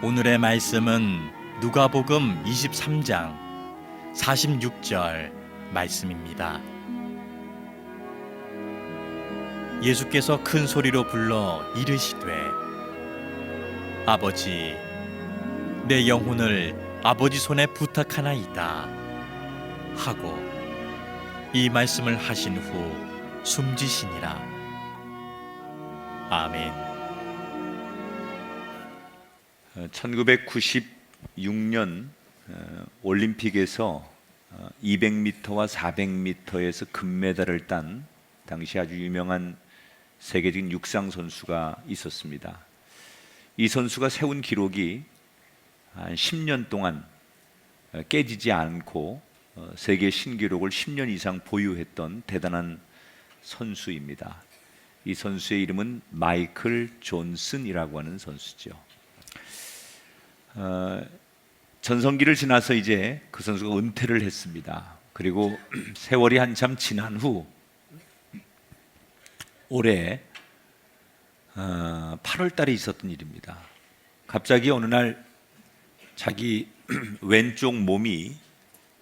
오늘의 말씀은 누가복음 23장 46절 말씀입니다. 예수께서 큰 소리로 불러 이르시되 아버지, 내 영혼을 아버지 손에 부탁하나이다 하고 이 말씀을 하신 후 숨지시니라. 아멘. 1996년 올림픽에서 200m와 400m에서 금메달을 딴 당시 아주 유명한 세계적인 육상 선수가 있었습니다. 이 선수가 세운 기록이 한 10년 동안 깨지지 않고 세계 신기록을 10년 이상 보유했던 대단한 선수입니다. 이 선수의 이름은 마이클 존슨이라고 하는 선수죠. 전성기를 지나서 이제 그 선수가 은퇴를 했습니다. 그리고 세월이 한참 지난 후 올해 8월 달에 있었던 일입니다. 갑자기 어느 날 자기 왼쪽 몸이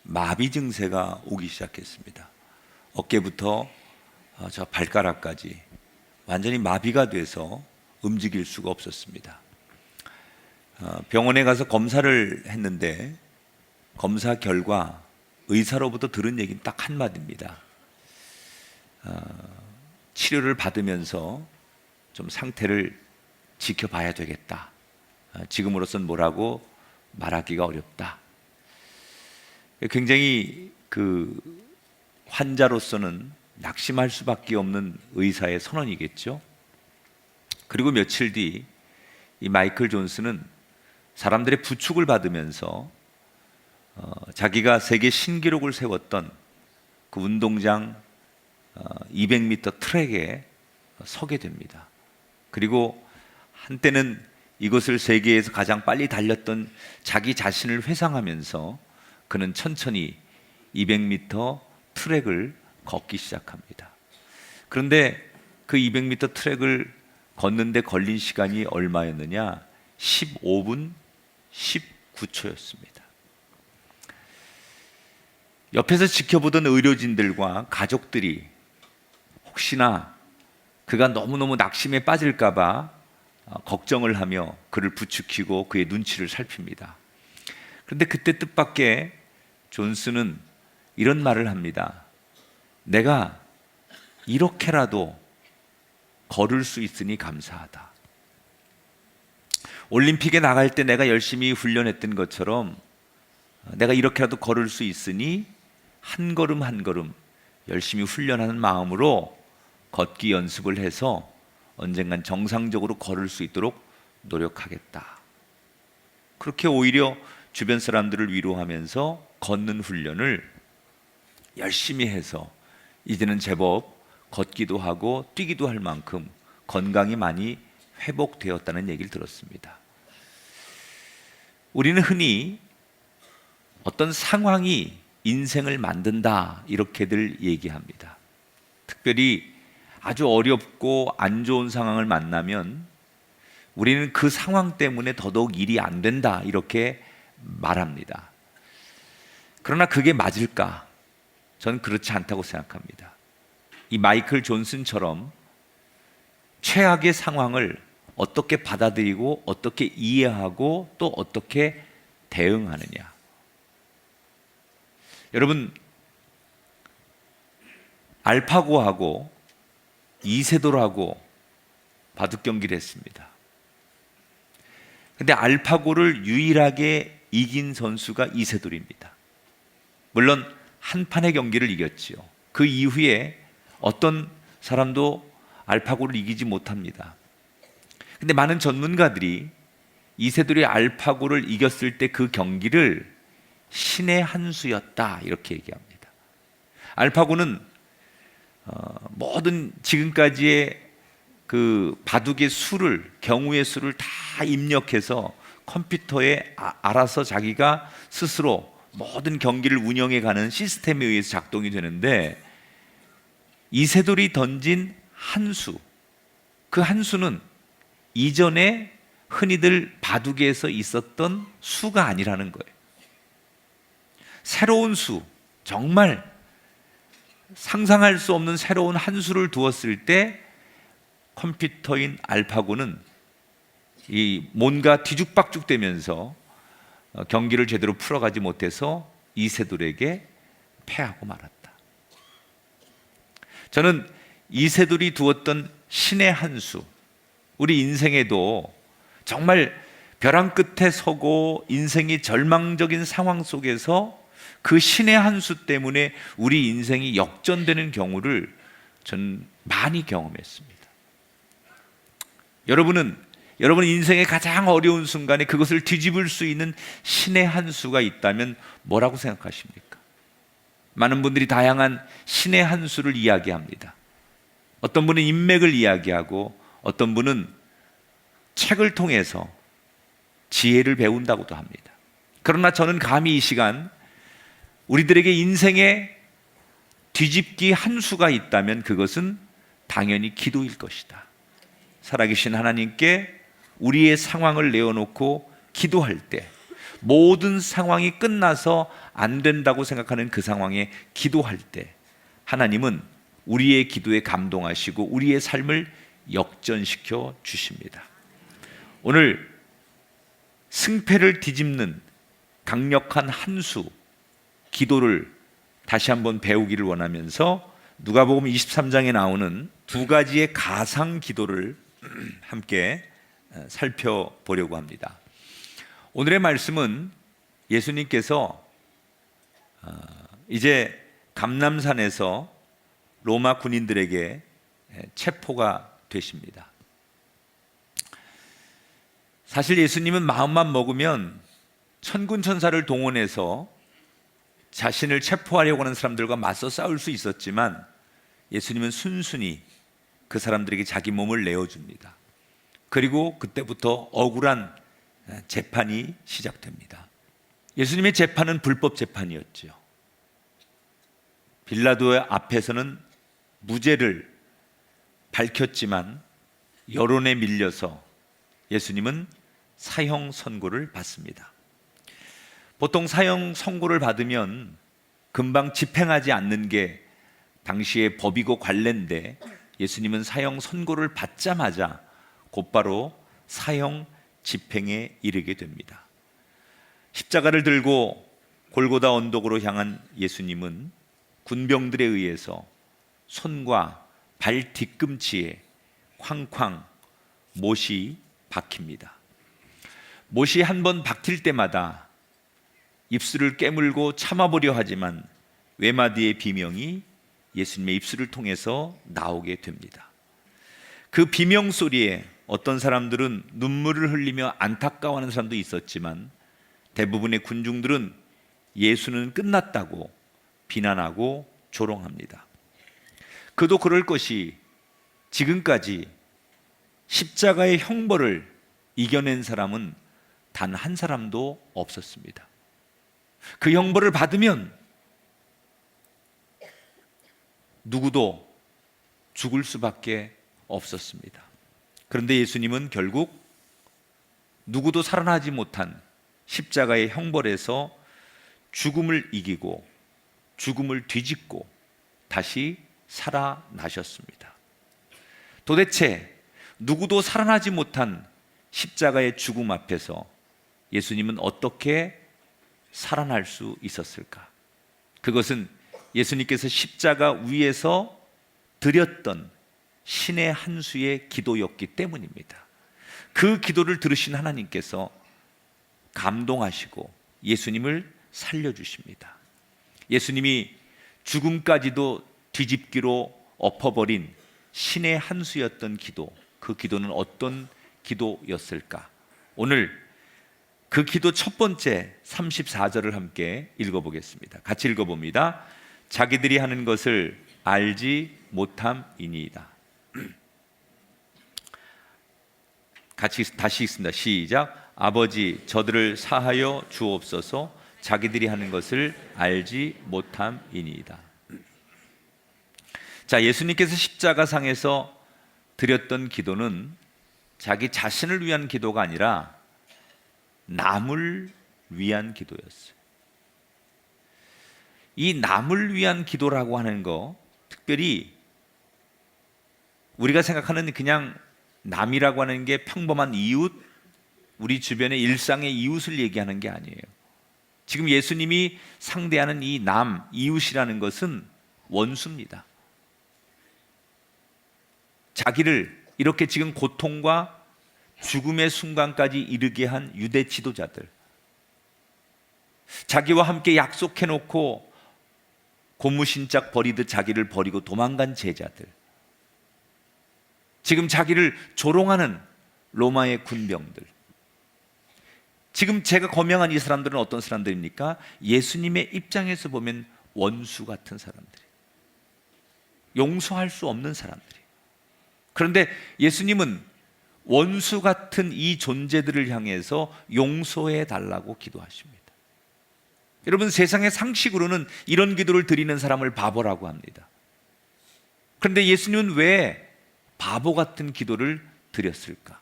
마비 증세가 오기 시작했습니다. 어깨부터 저 발가락까지 완전히 마비가 돼서 움직일 수가 없었습니다. 병원에 가서 검사를 했는데 검사 결과 의사로부터 들은 얘기는 딱 한마디입니다. 치료를 받으면서 좀 상태를 지켜봐야 되겠다. 지금으로선 뭐라고 말하기가 어렵다. 굉장히 그 환자로서는 낙심할 수밖에 없는 의사의 선언이겠죠. 그리고 며칠 뒤 이 마이클 존슨은 사람들의 부축을 받으면서 자기가 세계 신기록을 세웠던 그 운동장 200m 트랙에 서게 됩니다. 그리고 한때는 이것을 세계에서 가장 빨리 달렸던 자기 자신을 회상하면서 그는 천천히 200m 트랙을 걷기 시작합니다. 그런데 그 200m 트랙을 걷는데 걸린 시간이 얼마였느냐? 15분 19초였습니다. 옆에서 지켜보던 의료진들과 가족들이 혹시나 그가 너무너무 낙심에 빠질까 봐 걱정을 하며 그를 부추기고 그의 눈치를 살핍니다. 그런데 그때 뜻밖의 존슨은 이런 말을 합니다. 내가 이렇게라도 걸을 수 있으니 감사하다. 올림픽에 나갈 때 내가 열심히 훈련했던 것처럼 내가 이렇게라도 걸을 수 있으니 한 걸음 한 걸음 열심히 훈련하는 마음으로 걷기 연습을 해서 언젠간 정상적으로 걸을 수 있도록 노력하겠다. 그렇게 오히려 주변 사람들을 위로하면서 걷는 훈련을 열심히 해서 이제는 제법 걷기도 하고 뛰기도 할 만큼 건강이 많이 회복되었다는 얘기를 들었습니다. 우리는 흔히 어떤 상황이 인생을 만든다 이렇게들 얘기합니다. 특별히 아주 어렵고 안 좋은 상황을 만나면 우리는 그 상황 때문에 더더욱 일이 안 된다 이렇게 말합니다. 그러나 그게 맞을까? 저는 그렇지 않다고 생각합니다. 이 마이클 존슨처럼 최악의 상황을 어떻게 받아들이고 어떻게 이해하고 또 어떻게 대응하느냐. 여러분, 알파고하고 이세돌하고 바둑 경기를 했습니다. 근데 알파고를 유일하게 이긴 선수가 이세돌입니다. 물론 한 판의 경기를 이겼지요. 그 이후에 어떤 사람도 알파고를 이기지 못합니다. 근데 많은 전문가들이 이세돌이 알파고를 이겼을 때 그 경기를 신의 한 수였다 이렇게 얘기합니다. 알파고는 모든 지금까지의 그 바둑의 수를, 경우의 수를 다 입력해서 컴퓨터에 알아서 자기가 스스로 모든 경기를 운영해 가는 시스템에 의해서 작동이 되는데, 이세돌이 던진 한 수, 그 한 수는 이전에 흔히들 바둑에서 있었던 수가 아니라는 거예요. 새로운 수, 정말 상상할 수 없는 새로운 한 수를 두었을 때 컴퓨터인 알파고는 이 뭔가 뒤죽박죽되면서 경기를 제대로 풀어가지 못해서 이세돌에게 패하고 말았다. 저는 이세돌이 두었던 신의 한 수, 우리 인생에도 정말 벼랑 끝에 서고 인생이 절망적인 상황 속에서 그 신의 한 수 때문에 우리 인생이 역전되는 경우를 전 많이 경험했습니다. 여러분 인생의 가장 어려운 순간에 그것을 뒤집을 수 있는 신의 한 수가 있다면 뭐라고 생각하십니까? 많은 분들이 다양한 신의 한 수를 이야기합니다. 어떤 분은 인맥을 이야기하고, 어떤 분은 책을 통해서 지혜를 배운다고도 합니다. 그러나 저는 감히 이 시간 우리들에게 인생의 뒤집기 한 수가 있다면 그것은 당연히 기도일 것이다. 살아계신 하나님께 우리의 상황을 내어놓고 기도할 때, 모든 상황이 끝나서 안 된다고 생각하는 그 상황에 기도할 때 하나님은 우리의 기도에 감동하시고 우리의 삶을 역전시켜 주십니다. 오늘 승패를 뒤집는 강력한 한 수, 기도를 다시 한번 배우기를 원하면서 누가복음 23장에 나오는 두 가지의 가상 기도를 함께 살펴보려고 합니다. 오늘의 말씀은 예수님께서 이제 감람산에서 로마 군인들에게 체포가 되십니다. 사실 예수님은 마음만 먹으면 천군 천사를 동원해서 자신을 체포하려고 하는 사람들과 맞서 싸울 수 있었지만, 예수님은 순순히 그 사람들에게 자기 몸을 내어줍니다. 그리고 그때부터 억울한 재판이 시작됩니다. 예수님의 재판은 불법 재판이었죠. 빌라도의 앞에서는 무죄를 밝혔지만 여론에 밀려서 예수님은 사형 선고를 받습니다. 보통 사형 선고를 받으면 금방 집행하지 않는 게 당시의 법이고 관례인데, 예수님은 사형 선고를 받자마자 곧바로 사형 집행에 이르게 됩니다. 십자가를 들고 골고다 언덕으로 향한 예수님은 군병들에 의해서 손과 발 뒤꿈치에 쾅쾅 못이 박힙니다. 못이 한 번 박힐 때마다 입술을 깨물고 참아보려 하지만 외마디의 비명이 예수님의 입술을 통해서 나오게 됩니다. 그 비명 소리에 어떤 사람들은 눈물을 흘리며 안타까워하는 사람도 있었지만, 대부분의 군중들은 예수는 끝났다고 비난하고 조롱합니다. 그도 그럴 것이, 지금까지 십자가의 형벌을 이겨낸 사람은 단 한 사람도 없었습니다. 그 형벌을 받으면 누구도 죽을 수밖에 없었습니다. 그런데 예수님은 결국 누구도 살아나지 못한 십자가의 형벌에서 죽음을 이기고 죽음을 뒤집고 다시 살아나셨습니다. 도대체 누구도 살아나지 못한 십자가의 죽음 앞에서 예수님은 어떻게 살아날 수 있었을까? 그것은 예수님께서 십자가 위에서 드렸던 신의 한 수의 기도였기 때문입니다. 그 기도를 들으신 하나님께서 감동하시고 예수님을 살려주십니다. 예수님이 죽음까지도 뒤집기로 엎어버린 신의 한 수였던 기도, 그 기도는 어떤 기도였을까? 오늘 그 기도 첫 번째 34절을 함께 읽어보겠습니다. 같이 읽어봅니다. 자기들이 하는 것을 알지 못함이니이다. 같이 다시 읽습니다. 시작. 아버지 저들을 사하여 주옵소서 자기들이 하는 것을 알지 못함이니이다. 자, 예수님께서 십자가상에서 드렸던 기도는 자기 자신을 위한 기도가 아니라 남을 위한 기도였어요. 이 남을 위한 기도라고 하는 거, 특별히 우리가 생각하는 그냥 남이라고 하는 게 평범한 이웃, 우리 주변의 일상의 이웃을 얘기하는 게 아니에요. 지금 예수님이 상대하는 이 남, 이웃이라는 것은 원수입니다. 자기를 이렇게 지금 고통과 죽음의 순간까지 이르게 한 유대 지도자들, 자기와 함께 약속해놓고 고무신짝 버리듯 자기를 버리고 도망간 제자들, 지금 자기를 조롱하는 로마의 군병들, 지금 제가 거명한 이 사람들은 어떤 사람들입니까? 예수님의 입장에서 보면 원수 같은 사람들이, 용서할 수 없는 사람들이. 그런데 예수님은 원수 같은 이 존재들을 향해서 용서해 달라고 기도하십니다. 여러분, 세상의 상식으로는 이런 기도를 드리는 사람을 바보라고 합니다. 그런데 예수님은 왜 바보 같은 기도를 드렸을까?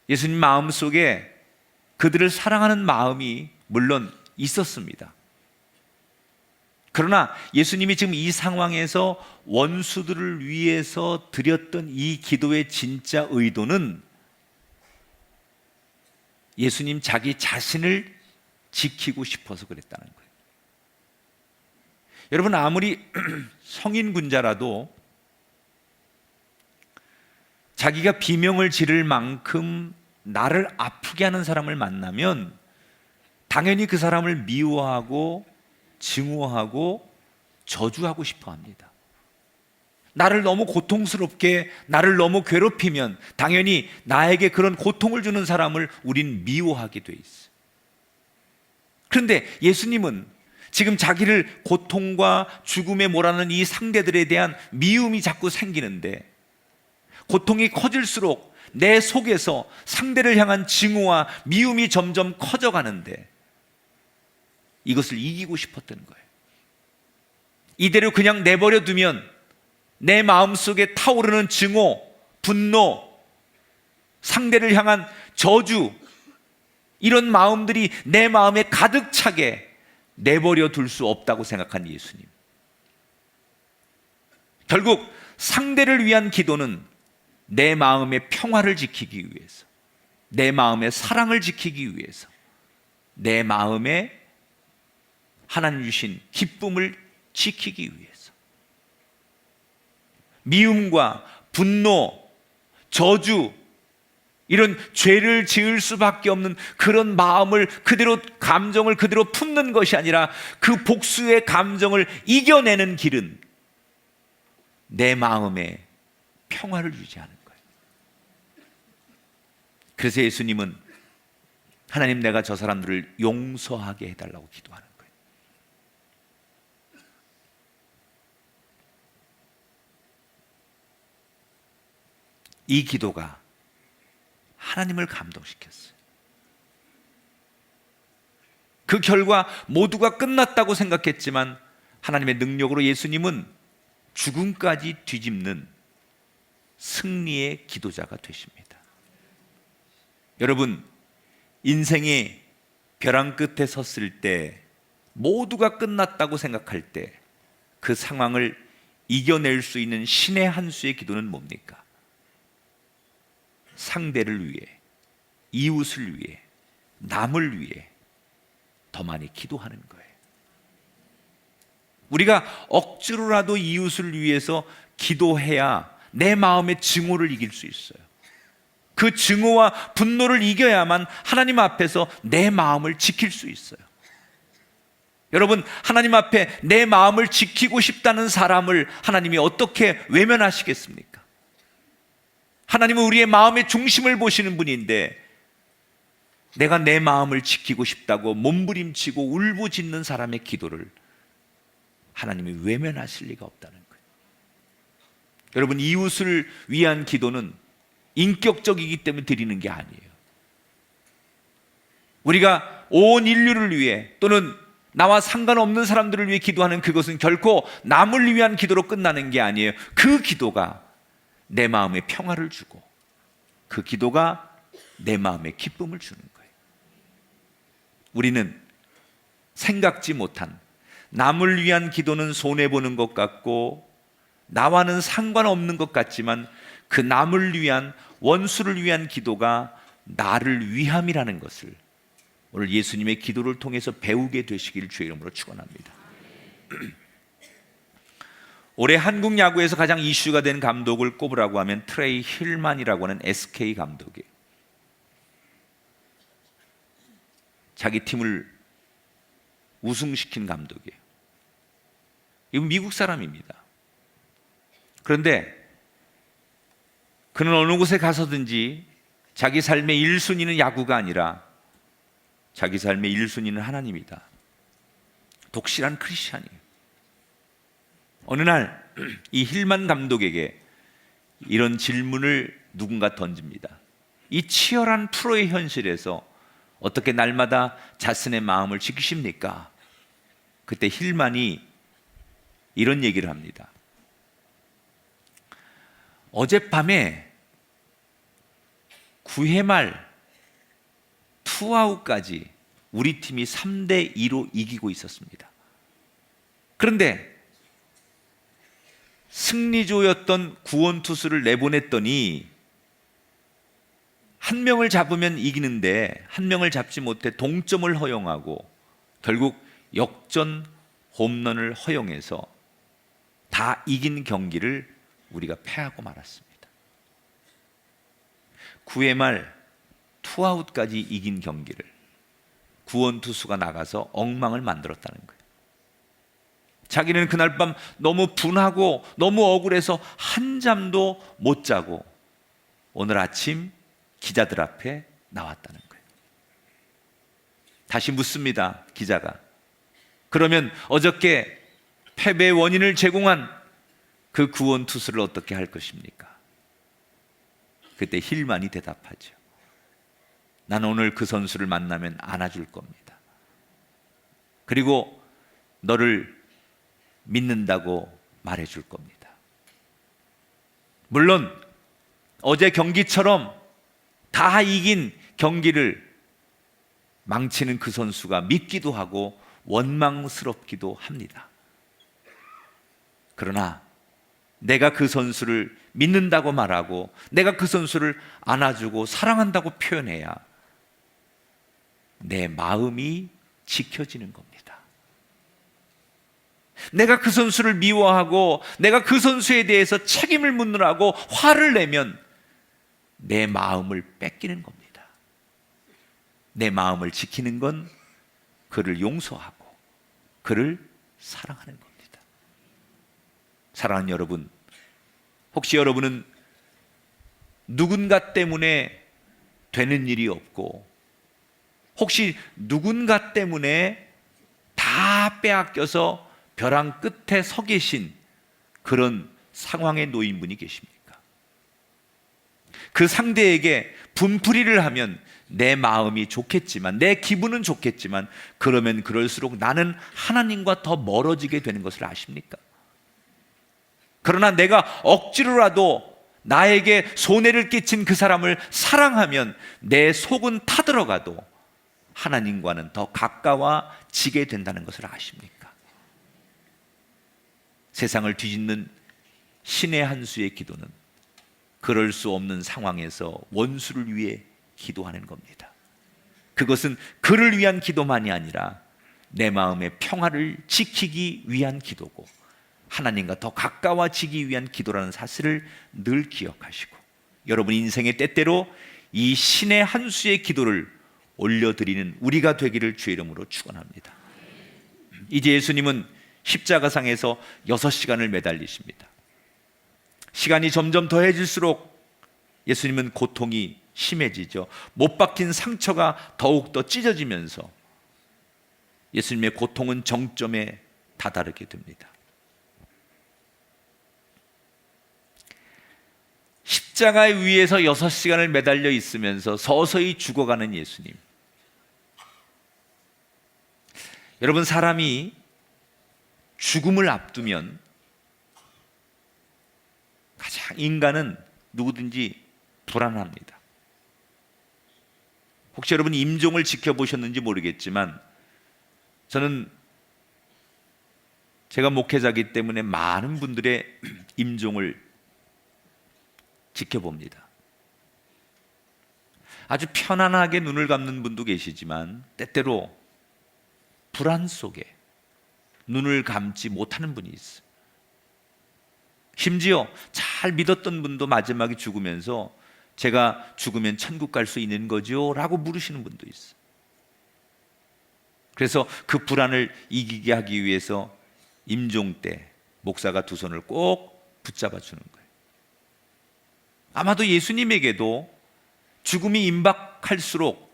예수님 마음속에 그들을 사랑하는 마음이 물론 있었습니다. 그러나 예수님이 지금 이 상황에서 원수들을 위해서 드렸던 이 기도의 진짜 의도는 예수님 자기 자신을 지키고 싶어서 그랬다는 거예요. 여러분, 아무리 성인 군자라도 자기가 비명을 지를 만큼 나를 아프게 하는 사람을 만나면 당연히 그 사람을 미워하고 증오하고 저주하고 싶어 합니다. 나를 너무 고통스럽게, 나를 너무 괴롭히면 당연히 나에게 그런 고통을 주는 사람을 우린 미워하게 돼 있어요. 그런데 예수님은 지금 자기를 고통과 죽음에 몰아넣는 이 상대들에 대한 미움이 자꾸 생기는데, 고통이 커질수록 내 속에서 상대를 향한 증오와 미움이 점점 커져가는데 이것을 이기고 싶었던 거예요. 이대로 그냥 내버려 두면 내 마음속에 타오르는 증오, 분노, 상대를 향한 저주, 이런 마음들이 내 마음에 가득 차게 내버려 둘 수 없다고 생각한 예수님. 결국 상대를 위한 기도는 내 마음의 평화를 지키기 위해서, 내 마음의 사랑을 지키기 위해서, 내 마음에 하나님 주신 기쁨을 지키기 위해서, 미움과 분노, 저주, 이런 죄를 지을 수밖에 없는 그런 마음을 그대로, 감정을 그대로 품는 것이 아니라 그 복수의 감정을 이겨내는 길은 내 마음에 평화를 유지하는 거예요. 그래서 예수님은 하나님, 내가 저 사람들을 용서하게 해달라고 기도하는 거예요. 이 기도가 하나님을 감동시켰어요. 그 결과 모두가 끝났다고 생각했지만 하나님의 능력으로 예수님은 죽음까지 뒤집는 승리의 기도자가 되십니다. 여러분, 인생의 벼랑 끝에 섰을 때, 모두가 끝났다고 생각할 때 그 상황을 이겨낼 수 있는 신의 한 수의 기도는 뭡니까? 상대를 위해, 이웃을 위해, 남을 위해 더 많이 기도하는 거예요. 우리가 억지로라도 이웃을 위해서 기도해야 내 마음의 증오를 이길 수 있어요. 그 증오와 분노를 이겨야만 하나님 앞에서 내 마음을 지킬 수 있어요. 여러분, 하나님 앞에 내 마음을 지키고 싶다는 사람을 하나님이 어떻게 외면하시겠습니까? 하나님은 우리의 마음의 중심을 보시는 분인데, 내가 내 마음을 지키고 싶다고 몸부림치고 울부짖는 사람의 기도를 하나님이 외면하실 리가 없다는 거예요. 여러분, 이웃을 위한 기도는 인격적이기 때문에 드리는 게 아니에요. 우리가 온 인류를 위해 또는 나와 상관없는 사람들을 위해 기도하는 그것은 결코 남을 위한 기도로 끝나는 게 아니에요. 그 기도가 내 마음에 평화를 주고 그 기도가 내 마음에 기쁨을 주는 거예요. 우리는 생각지 못한 남을 위한 기도는 손해보는 것 같고 나와는 상관없는 것 같지만 그 남을 위한, 원수를 위한 기도가 나를 위함이라는 것을 오늘 예수님의 기도를 통해서 배우게 되시기를 주의 이름으로 축원합니다. 올해 한국 야구에서 가장 이슈가 된 감독을 꼽으라고 하면 트레이 힐만이라고 하는 SK 감독이에요. 자기 팀을 우승시킨 감독이에요. 이건 미국 사람입니다. 그런데 그는 어느 곳에 가서든지 자기 삶의 1순위는 야구가 아니라 자기 삶의 1순위는 하나님이다. 독실한 크리스찬이에요. 어느 날 이 힐만 감독에게 이런 질문을 누군가 던집니다. 이 치열한 프로의 현실에서 어떻게 날마다 자신의 마음을 지키십니까? 그때 힐만이 이런 얘기를 합니다. 어젯밤에 9회 말 투아웃까지 우리 팀이 3대2로 이기고 있었습니다. 그런데 승리조였던 구원 투수를 내보냈더니 한 명을 잡으면 이기는데 한 명을 잡지 못해 동점을 허용하고 결국 역전 홈런을 허용해서 다 이긴 경기를 우리가 패하고 말았습니다. 9회 말 투아웃까지 이긴 경기를 구원 투수가 나가서 엉망을 만들었다는 거예요. 자기는 그날 밤 너무 분하고 너무 억울해서 한잠도 못 자고 오늘 아침 기자들 앞에 나왔다는 거예요. 다시 묻습니다. 기자가. 그러면 어저께 패배의 원인을 제공한 그 구원 투수를 어떻게 할 것입니까? 그때 힐만이 대답하죠. 나는 오늘 그 선수를 만나면 안아줄 겁니다. 그리고 너를 믿는다고 말해줄 겁니다. 물론 어제 경기처럼 다 이긴 경기를 망치는 그 선수가 밉기도 하고 원망스럽기도 합니다. 그러나 내가 그 선수를 믿는다고 말하고 내가 그 선수를 안아주고 사랑한다고 표현해야 내 마음이 지켜지는 겁니다. 내가 그 선수를 미워하고 내가 그 선수에 대해서 책임을 묻느라고 화를 내면 내 마음을 뺏기는 겁니다. 내 마음을 지키는 건 그를 용서하고 그를 사랑하는 겁니다. 사랑하는 여러분, 혹시 여러분은 누군가 때문에 되는 일이 없고 혹시 누군가 때문에 다 빼앗겨서 벼랑 끝에 서 계신 그런 상황에 놓인 분이 계십니까? 그 상대에게 분풀이를 하면 내 마음이 좋겠지만 내 기분은 좋겠지만 그러면 그럴수록 나는 하나님과 더 멀어지게 되는 것을 아십니까? 그러나 내가 억지로라도 나에게 손해를 끼친 그 사람을 사랑하면 내 속은 타들어가도 하나님과는 더 가까워지게 된다는 것을 아십니까? 세상을 뒤집는 신의 한 수의 기도는 그럴 수 없는 상황에서 원수를 위해 기도하는 겁니다. 그것은 그를 위한 기도만이 아니라 내 마음의 평화를 지키기 위한 기도고 하나님과 더 가까워지기 위한 기도라는 사실을 늘 기억하시고 여러분 인생의 때때로 이 신의 한 수의 기도를 올려드리는 우리가 되기를 주의 이름으로 축원합니다. 이제 예수님은 십자가상에서 6시간을 매달리십니다. 시간이 점점 더해질수록 예수님은 고통이 심해지죠. 못 박힌 상처가 더욱더 찢어지면서 예수님의 고통은 정점에 다다르게 됩니다. 십자가 위에서 6시간을 매달려 있으면서 서서히 죽어가는 예수님. 여러분, 사람이 죽음을 앞두면 가장 인간은 누구든지 불안합니다. 혹시 여러분 임종을 지켜보셨는지 모르겠지만 저는 제가 목회자이기 때문에 많은 분들의 임종을 지켜봅니다. 아주 편안하게 눈을 감는 분도 계시지만 때때로 불안 속에 눈을 감지 못하는 분이 있어요. 심지어 잘 믿었던 분도 마지막에 죽으면서 제가 죽으면 천국 갈 수 있는 거죠? 라고 물으시는 분도 있어요. 그래서 그 불안을 이기게 하기 위해서 임종 때 목사가 두 손을 꼭 붙잡아 주는 거예요. 아마도 예수님에게도 죽음이 임박할수록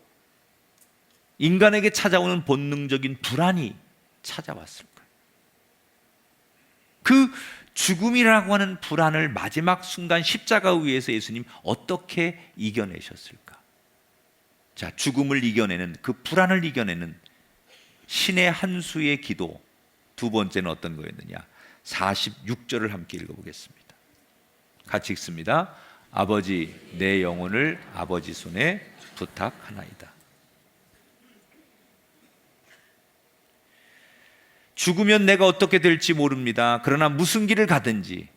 인간에게 찾아오는 본능적인 불안이 찾아왔을 거예요. 그 죽음이라고 하는 불안을 마지막 순간 십자가 위에서 예수님 어떻게 이겨내셨을까? 자, 죽음을 이겨내는, 그 불안을 이겨내는 신의 한 수의 기도, 두 번째는 어떤 거였느냐? 46절을 함께 읽어보겠습니다. 같이 읽습니다. 아버지, 내 영혼을 아버지 손에 부탁하나이다. 죽으면 내가 어떻게 될지 모릅니다. 그러나 무슨 길을 가든지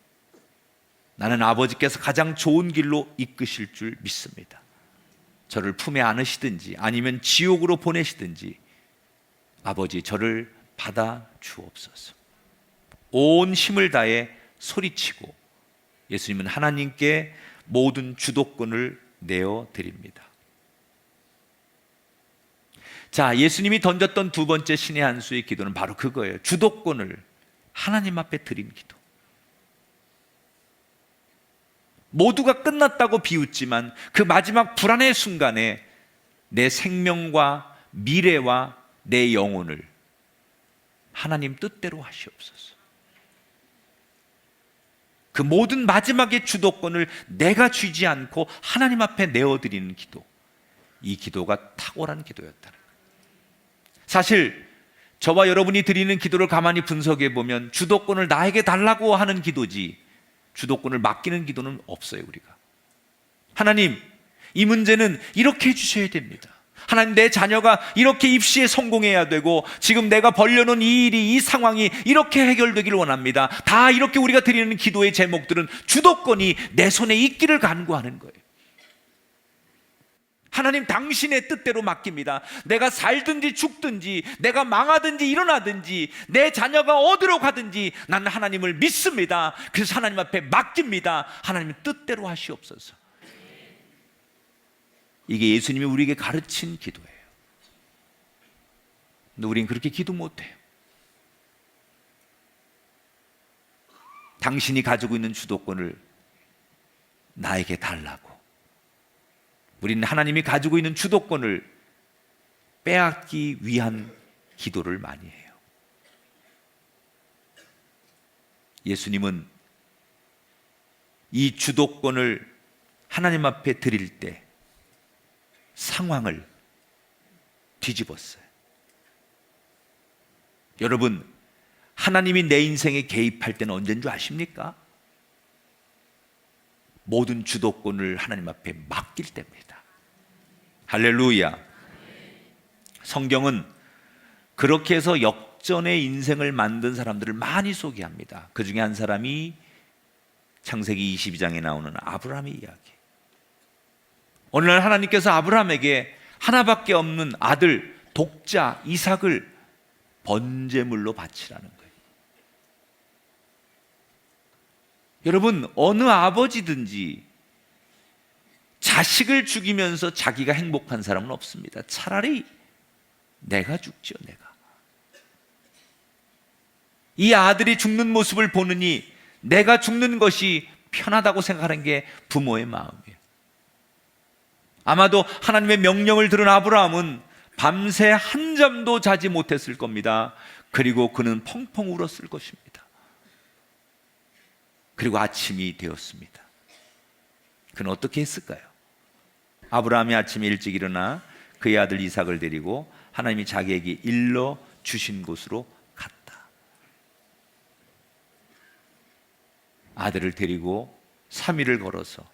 나는 아버지께서 가장 좋은 길로 이끄실 줄 믿습니다. 저를 품에 안으시든지 아니면 지옥으로 보내시든지 아버지, 저를 받아 주옵소서. 온 힘을 다해 소리치고 예수님은 하나님께 모든 주도권을 내어 드립니다. 자, 예수님이 던졌던 두 번째 신의 한 수의 기도는 바로 그거예요. 주도권을 하나님 앞에 드린 기도. 모두가 끝났다고 비웃지만 그 마지막 불안의 순간에 내 생명과 미래와 내 영혼을 하나님 뜻대로 하시옵소서. 그 모든 마지막의 주도권을 내가 쥐지 않고 하나님 앞에 내어드리는 기도, 이 기도가 탁월한 기도였다는 거예요. 사실 저와 여러분이 드리는 기도를 가만히 분석해 보면 주도권을 나에게 달라고 하는 기도지 주도권을 맡기는 기도는 없어요. 우리가 하나님, 이 문제는 이렇게 해주셔야 됩니다. 하나님, 내 자녀가 이렇게 입시에 성공해야 되고 지금 내가 벌려놓은 이 일이, 이 상황이 이렇게 해결되기를 원합니다. 다 이렇게 우리가 드리는 기도의 제목들은 주도권이 내 손에 있기를 간구하는 거예요. 하나님, 당신의 뜻대로 맡깁니다. 내가 살든지 죽든지 내가 망하든지 일어나든지 내 자녀가 어디로 가든지 나는 하나님을 믿습니다. 그래서 하나님 앞에 맡깁니다. 하나님 뜻대로 하시옵소서. 이게 예수님이 우리에게 가르친 기도예요. 근데 우린 그렇게 기도 못해요. 당신이 가지고 있는 주도권을 나에게 달라고. 우리는 하나님이 가지고 있는 주도권을 빼앗기 위한 기도를 많이 해요. 예수님은 이 주도권을 하나님 앞에 드릴 때 상황을 뒤집었어요. 여러분, 하나님이 내 인생에 개입할 때는 언제인 줄 아십니까? 모든 주도권을 하나님 앞에 맡길 때입니다. 할렐루야. 성경은 그렇게 해서 역전의 인생을 만든 사람들을 많이 소개합니다. 그 중에 한 사람이 창세기 22장에 나오는 아브라함의 이야기. 어느 날 하나님께서 아브라함에게 하나밖에 없는 아들 독자 이삭을 번제물로 바치라는 거예요. 여러분, 어느 아버지든지 자식을 죽이면서 자기가 행복한 사람은 없습니다. 차라리 내가 죽죠, 내가. 이 아들이 죽는 모습을 보느니 내가 죽는 것이 편하다고 생각하는 게 부모의 마음이에요. 아마도 하나님의 명령을 들은 아브라함은 밤새 한 잠도 자지 못했을 겁니다. 그리고 그는 펑펑 울었을 것입니다. 그리고 아침이 되었습니다. 그는 어떻게 했을까요? 아브라함이 아침에 일찍 일어나 그의 아들 이삭을 데리고 하나님이 자기에게 일러 주신 곳으로 갔다. 아들을 데리고 3일을 걸어서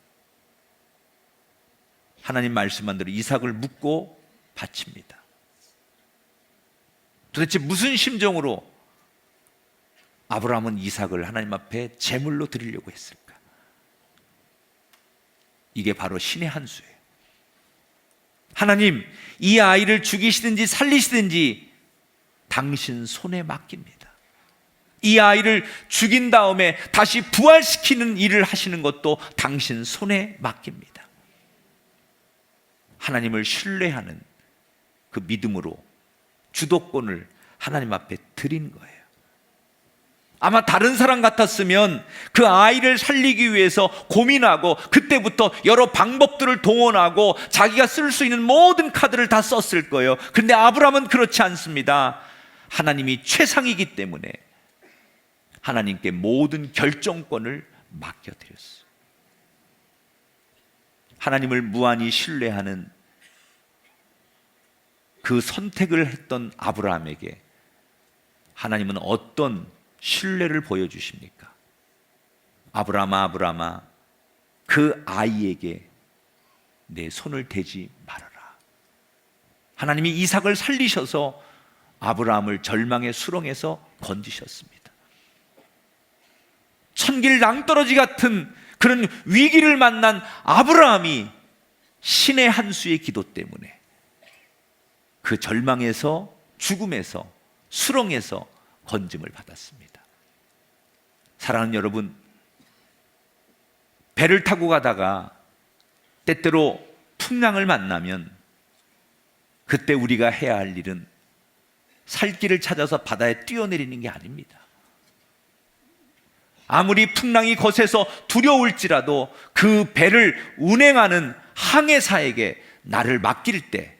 하나님 말씀한 대로 이삭을 묻고 바칩니다. 도대체 무슨 심정으로 아브라함은 이삭을 하나님 앞에 제물로 드리려고 했을까? 이게 바로 신의 한 수예요. 하나님, 이 아이를 죽이시든지 살리시든지 당신 손에 맡깁니다. 이 아이를 죽인 다음에 다시 부활시키는 일을 하시는 것도 당신 손에 맡깁니다. 하나님을 신뢰하는 그 믿음으로 주도권을 하나님 앞에 드린 거예요. 아마 다른 사람 같았으면 그 아이를 살리기 위해서 고민하고 그때부터 여러 방법들을 동원하고 자기가 쓸 수 있는 모든 카드를 다 썼을 거예요. 그런데 아브라함은 그렇지 않습니다. 하나님이 최상이기 때문에 하나님께 모든 결정권을 맡겨드렸어요. 하나님을 무한히 신뢰하는 그 선택을 했던 아브라함에게 하나님은 어떤 신뢰를 보여주십니까? 아브라함아, 아브라함아, 그 아이에게 내 손을 대지 말아라. 하나님이 이삭을 살리셔서 아브라함을 절망의 수렁에서 건지셨습니다. 천길 낭떠러지 같은 그런 위기를 만난 아브라함이 신의 한 수의 기도 때문에 그 절망에서, 죽음에서, 수렁에서 건짐을 받았습니다. 사랑하는 여러분, 배를 타고 가다가 때때로 풍랑을 만나면 그때 우리가 해야 할 일은 살 길을 찾아서 바다에 뛰어내리는 게 아닙니다. 아무리 풍랑이 거세서 두려울지라도 그 배를 운행하는 항해사에게 나를 맡길 때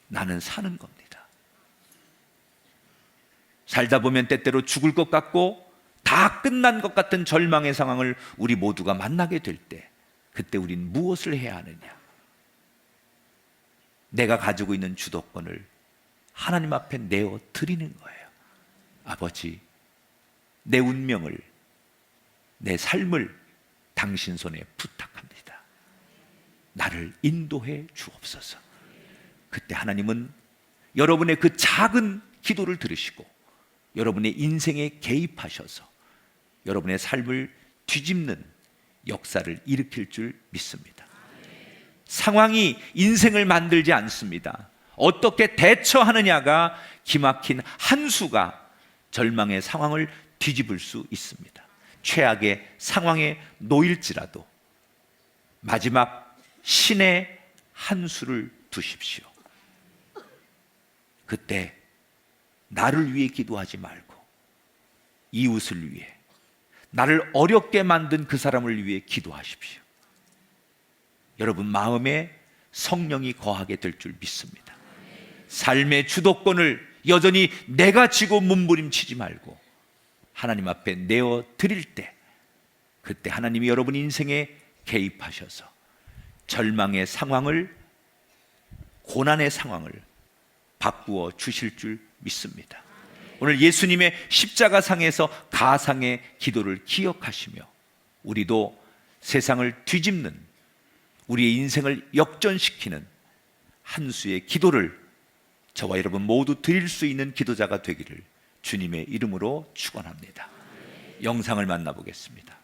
나는 사는 겁니다. 살다 보면 때때로 죽을 것 같고 다 끝난 것 같은 절망의 상황을 우리 모두가 만나게 될 때 그때 우린 무엇을 해야 하느냐? 내가 가지고 있는 주도권을 하나님 앞에 내어 드리는 거예요. 아버지, 내 운명을, 내 삶을 당신 손에 부탁합니다. 나를 인도해 주옵소서. 그때 하나님은 여러분의 그 작은 기도를 들으시고 여러분의 인생에 개입하셔서 여러분의 삶을 뒤집는 역사를 일으킬 줄 믿습니다. 상황이 인생을 만들지 않습니다. 어떻게 대처하느냐가 기막힌 한 수가 절망의 상황을 뒤집을 수 있습니다. 최악의 상황에 놓일지라도 마지막 신의 한 수를 두십시오. 그때 나를 위해 기도하지 말고 이웃을 위해, 나를 어렵게 만든 그 사람을 위해 기도하십시오. 여러분 마음에 성령이 거하게 될 줄 믿습니다. 삶의 주도권을 여전히 내가 쥐고 몸부림치지 말고 하나님 앞에 내어 드릴 때 그때 하나님이 여러분 인생에 개입하셔서 절망의 상황을, 고난의 상황을 바꾸어 주실 줄 믿습니다. 오늘 예수님의 십자가상에서 가상의 기도를 기억하시며 우리도 세상을 뒤집는, 우리의 인생을 역전시키는 한 수의 기도를 저와 여러분 모두 드릴 수 있는 기도자가 되기를 주님의 이름으로 축원합니다. 영상을 만나보겠습니다.